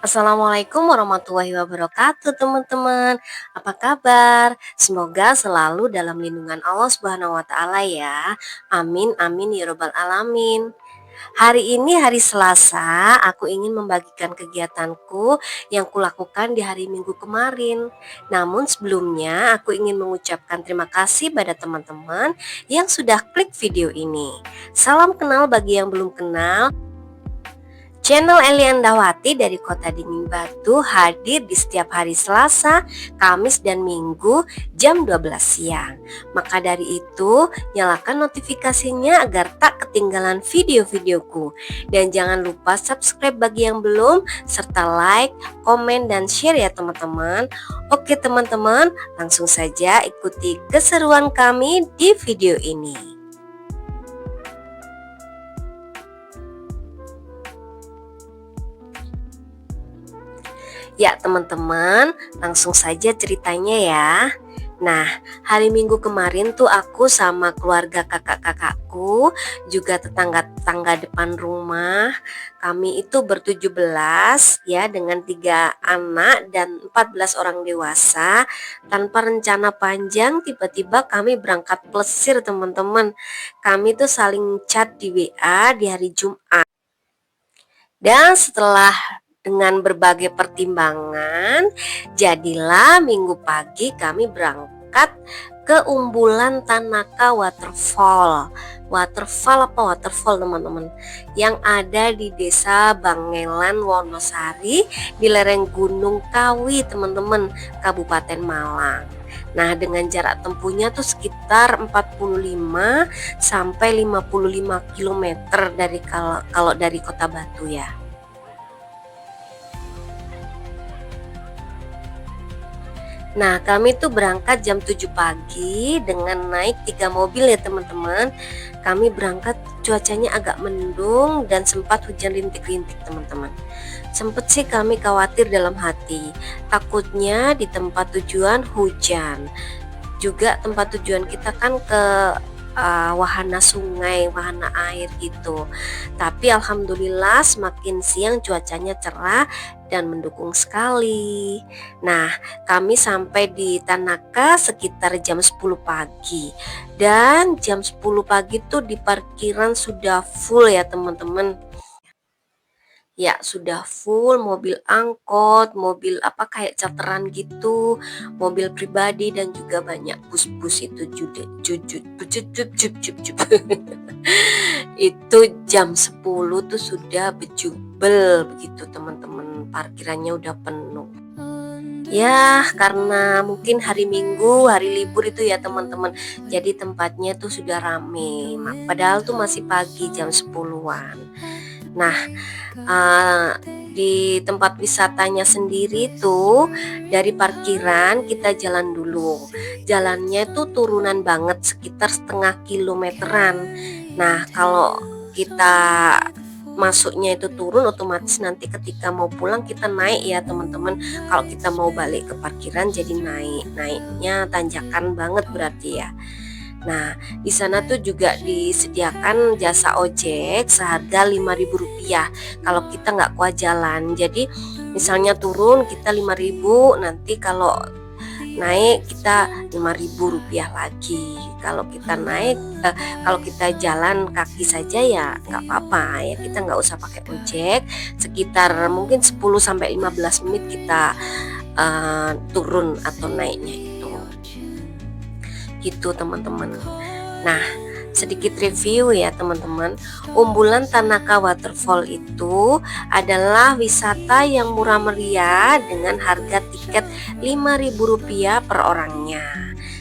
Assalamualaikum warahmatullahi wabarakatuh teman-teman. Apa kabar? Semoga selalu dalam lindungan Allah Subhanahu wa taala ya. Amin amin ya robbal alamin. Hari ini hari Selasa, aku ingin membagikan kegiatanku yang kulakukan di hari Minggu kemarin. Namun sebelumnya aku ingin mengucapkan terima kasih pada teman-teman yang sudah klik video ini. Salam kenal bagi yang belum kenal. Channel Eliandawati dari Kota Dingin Batu hadir di setiap hari Selasa, Kamis, dan Minggu jam 12 siang. Maka dari itu, nyalakan notifikasinya agar tak ketinggalan video-videoku. Dan jangan lupa subscribe bagi yang belum, serta like, komen, dan share ya teman-teman. Oke teman-teman, langsung saja ikuti keseruan kami di video ini. Ya teman-teman, langsung saja ceritanya ya. Nah, hari Minggu kemarin tuh aku sama keluarga kakak-kakakku, juga tetangga-tetangga depan rumah. Kami itu ber-17 ya, dengan 3 anak dan 14 orang dewasa. Tanpa rencana panjang, tiba-tiba kami berangkat plesir teman-teman. Kami tuh saling chat di WA di hari Jumat. Dan setelah dengan berbagai pertimbangan, jadilah minggu pagi kami berangkat ke Umbulan Tanaka Waterfall. Waterfall apa waterfall teman-teman? Yang ada di Desa Bangelan, Wonosari, di lereng Gunung Kawi teman-teman, Kabupaten Malang. Nah, dengan jarak tempuhnya tuh sekitar 45 sampai 55 km dari kalau dari Kota Batu ya. Nah, kami tuh berangkat jam 7 pagi dengan naik 3 mobil ya teman-teman. Kami berangkat cuacanya agak mendung dan sempat hujan rintik-rintik teman-teman. Sempet sih kami khawatir dalam hati, takutnya di tempat tujuan hujan. Juga tempat tujuan kita kan ke wahana sungai, wahana air gitu. Tapi alhamdulillah semakin siang cuacanya cerah dan mendukung sekali. Nah, kami sampai di Tanaka sekitar jam 10 pagi. Dan jam 10 pagi tuh di parkiran sudah full ya teman-teman. Ya, sudah full mobil angkot, mobil apa kayak charteran gitu, mobil pribadi dan juga banyak bus-bus itu Itu jam 10 tuh sudah bejubel begitu teman-teman, parkirannya udah penuh. Ya, karena mungkin hari Minggu, hari libur itu ya teman-teman. Jadi tempatnya tuh sudah rame. Padahal tuh masih pagi jam 10-an. Nah, di tempat wisatanya sendiri tuh dari parkiran kita jalan dulu. Jalannya tuh turunan banget sekitar setengah kilometeran. Nah, kalau kita masuknya itu turun, otomatis nanti ketika mau pulang kita naik ya teman-teman. Kalau kita mau balik ke parkiran jadi naiknya tanjakan banget berarti ya. Nah, di sana tuh juga disediakan jasa ojek seharga Rp5.000 kalau kita nggak kuat jalan. Jadi misalnya turun kita 5.000, nanti kalau naik kita Rp5.000 lagi. Kalau kita naik, kalau kita jalan kaki saja ya nggak apa-apa ya, kita nggak usah pakai ojek. Sekitar mungkin 10-15 menit kita turun atau naiknya itu gitu teman-teman. Nah, sedikit review ya teman-teman. Umbulan Tanaka Waterfall itu adalah wisata yang murah meriah dengan harga tiket Rp5.000 per orangnya.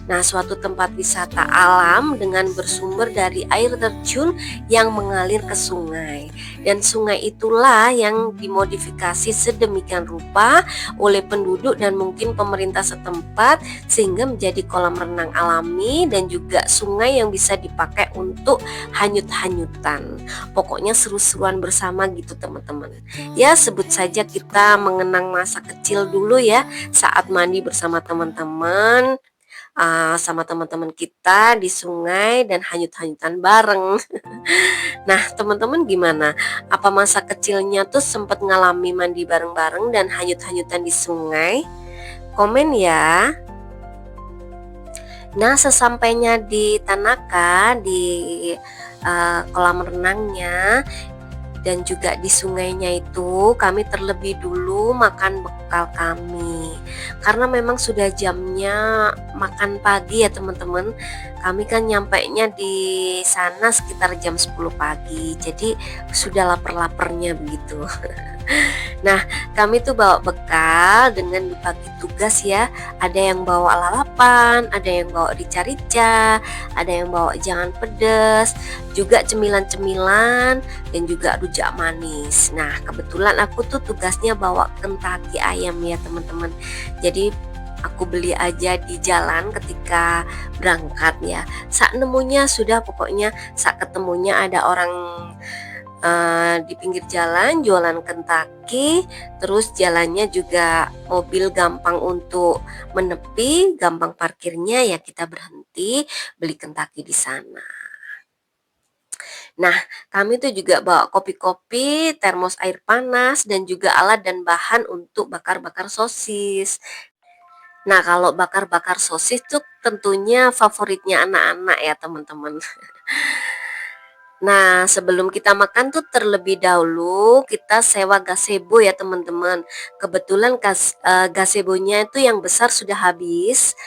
Nah, suatu tempat wisata alam dengan bersumber dari air terjun yang mengalir ke sungai. Dan sungai itulah yang dimodifikasi sedemikian rupa oleh penduduk dan mungkin pemerintah setempat sehingga menjadi kolam renang alami dan juga sungai yang bisa dipakai untuk hanyut-hanyutan. Pokoknya seru-seruan bersama gitu teman-teman. Ya, sebut saja kita mengenang masa kecil dulu ya saat mandi bersama teman-teman. sama teman-teman kita di sungai dan hanyut-hanyutan bareng. Nah, teman-teman gimana? Apa masa kecilnya tuh sempat ngalami mandi bareng-bareng dan hanyut-hanyutan di sungai? Komen ya. Nah, sesampainya di Tanaka, di kolam renangnya dan juga di sungainya itu, kami terlebih dulu makan bekal kami. Karena memang sudah jamnya makan pagi ya teman-teman. Kami kan nyampainya di sana sekitar jam 10 pagi. Jadi sudah lapar-laparnya begitu. Nah, kami tuh bawa bekal dengan dibagi tugas ya. Ada yang bawa lalapan, ada yang bawa rica-rica, ada yang bawa jangan pedas, juga cemilan-cemilan dan juga rujak manis. Nah, kebetulan aku tuh tugasnya bawa Kentucky ayam ya teman-teman. Jadi aku beli aja di jalan ketika berangkat ya. Saat nemunya sudah pokoknya saat ketemunya ada orang di pinggir jalan jualan Kentucky, terus jalannya juga mobil gampang untuk menepi, gampang parkirnya ya kita berhenti beli Kentucky di sana. Nah, kami tuh juga bawa kopi-kopi, termos air panas, dan juga alat dan bahan untuk bakar-bakar sosis. Nah, kalau bakar-bakar sosis tuh tentunya favoritnya anak-anak ya teman-teman. Nah, sebelum kita makan tuh terlebih dahulu kita sewa gazebo ya teman-teman. Kebetulan gazebonya itu yang besar sudah habis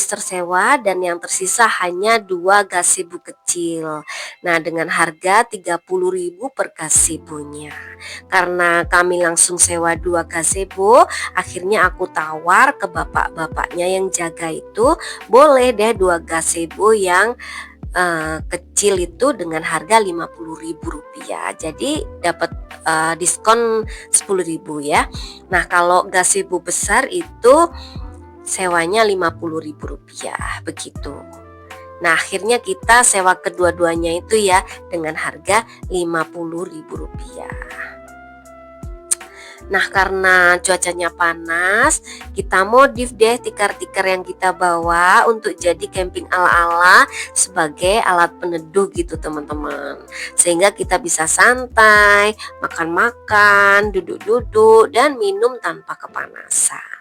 tersewa dan yang tersisa hanya 2 gazebo kecil. Nah, dengan harga 30.000 per gazebonya. Karena kami langsung sewa 2 gazebo, akhirnya aku tawar ke bapak-bapaknya yang jaga itu, boleh deh 2 gazebo yang kecil itu dengan harga Rp50.000. Jadi dapat diskon 10.000 ya. Nah, kalau gazebo besar itu sewanya Rp50.000 begitu. Nah, akhirnya kita sewa kedua-duanya itu ya dengan harga Rp50.000. Nah, karena cuacanya panas, kita modif deh tikar-tikar yang kita bawa untuk jadi camping ala-ala sebagai alat peneduh gitu teman-teman. Sehingga kita bisa santai, makan-makan, duduk-duduk, dan minum tanpa kepanasan.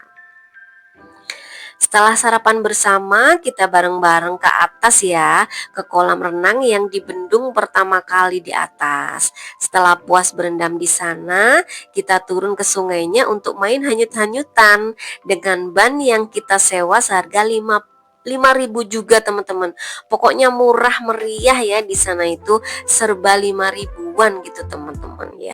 Setelah sarapan bersama, kita bareng-bareng ke atas ya, ke kolam renang yang dibendung pertama kali di atas. Setelah puas berendam di sana, kita turun ke sungainya untuk main hanyut-hanyutan dengan ban yang kita sewa seharga 5.000 juga teman-teman. Pokoknya murah meriah ya di sana itu, serba 5.000-an gitu teman-teman ya.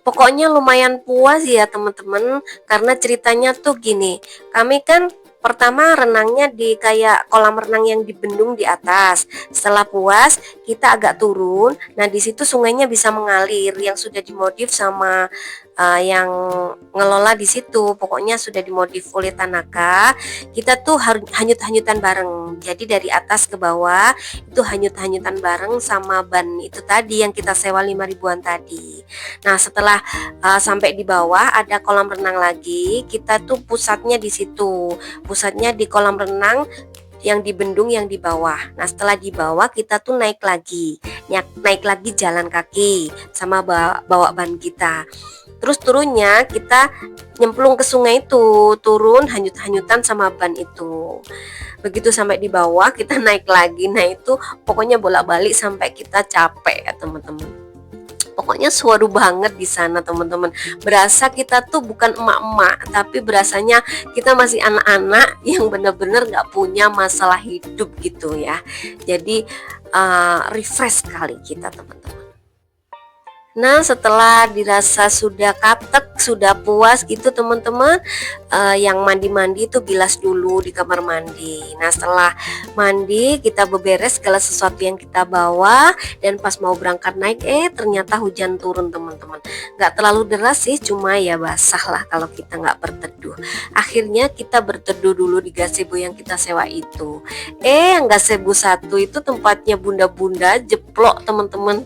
Pokoknya lumayan puas ya teman-teman, karena ceritanya tuh gini, kami kan pertama renangnya di kayak kolam renang yang dibendung di atas. Setelah puas, kita agak turun. Nah, di situ sungainya bisa mengalir yang sudah dimodif sama yang ngelola di situ. Pokoknya sudah dimodif oleh Tanaka. Kita tuh hanyut-hanyutan bareng. Jadi dari atas ke bawah itu hanyut-hanyutan bareng sama ban itu tadi yang kita sewa 5.000-an tadi. Nah, setelah sampai di bawah ada kolam renang lagi. Kita tuh pusatnya di situ. Pusatnya di kolam renang yang di bendung yang di bawah. Nah, setelah di bawah kita tuh naik lagi jalan kaki sama bawa ban kita. Terus turunnya kita nyemplung ke sungai itu, turun hanyut-hanyutan sama ban itu. Begitu sampai di bawah kita naik lagi. Nah, itu pokoknya bolak-balik sampai kita capek ya teman-teman. Pokoknya seru banget di sana teman-teman. Berasa kita tuh bukan emak-emak, tapi berasanya kita masih anak-anak yang benar-benar gak punya masalah hidup gitu ya. Jadi refresh sekali kita teman-teman. Nah, setelah dirasa sudah katek, sudah puas gitu teman-teman, yang mandi-mandi itu bilas dulu di kamar mandi. Nah, setelah mandi kita beberes segala sesuatu yang kita bawa, dan pas mau berangkat naik ternyata hujan turun teman-teman. Nggak terlalu deras sih, cuma ya basah lah kalau kita nggak berteduh. Akhirnya kita berteduh dulu di gazebo yang kita sewa itu. Yang gazebo satu itu tempatnya bunda-bunda jeplok teman-teman,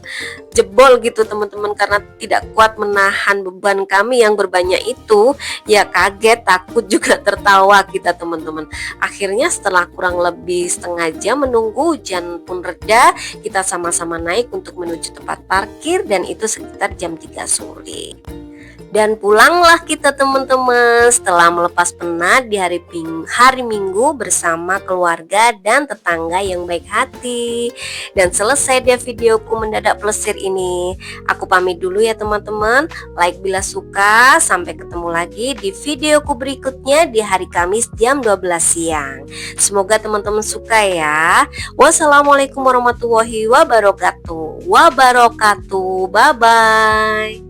jebol gitu teman-teman. teman-teman, karena tidak kuat menahan beban kami yang berbanyak itu. Ya kaget, takut, juga tertawa kita teman-teman. Akhirnya setelah kurang lebih setengah jam menunggu, hujan pun reda, kita sama-sama naik untuk menuju tempat parkir, dan itu sekitar jam 3 sore. Dan pulanglah kita teman-teman setelah melepas penat di hari Minggu bersama keluarga dan tetangga yang baik hati. Dan selesai dia videoku mendadak plesir ini. Aku pamit dulu ya teman-teman. Like bila suka. Sampai ketemu lagi di videoku berikutnya di hari Kamis jam 12 siang. Semoga teman-teman suka ya. Wassalamualaikum warahmatullahi wabarakatuh. Bye bye.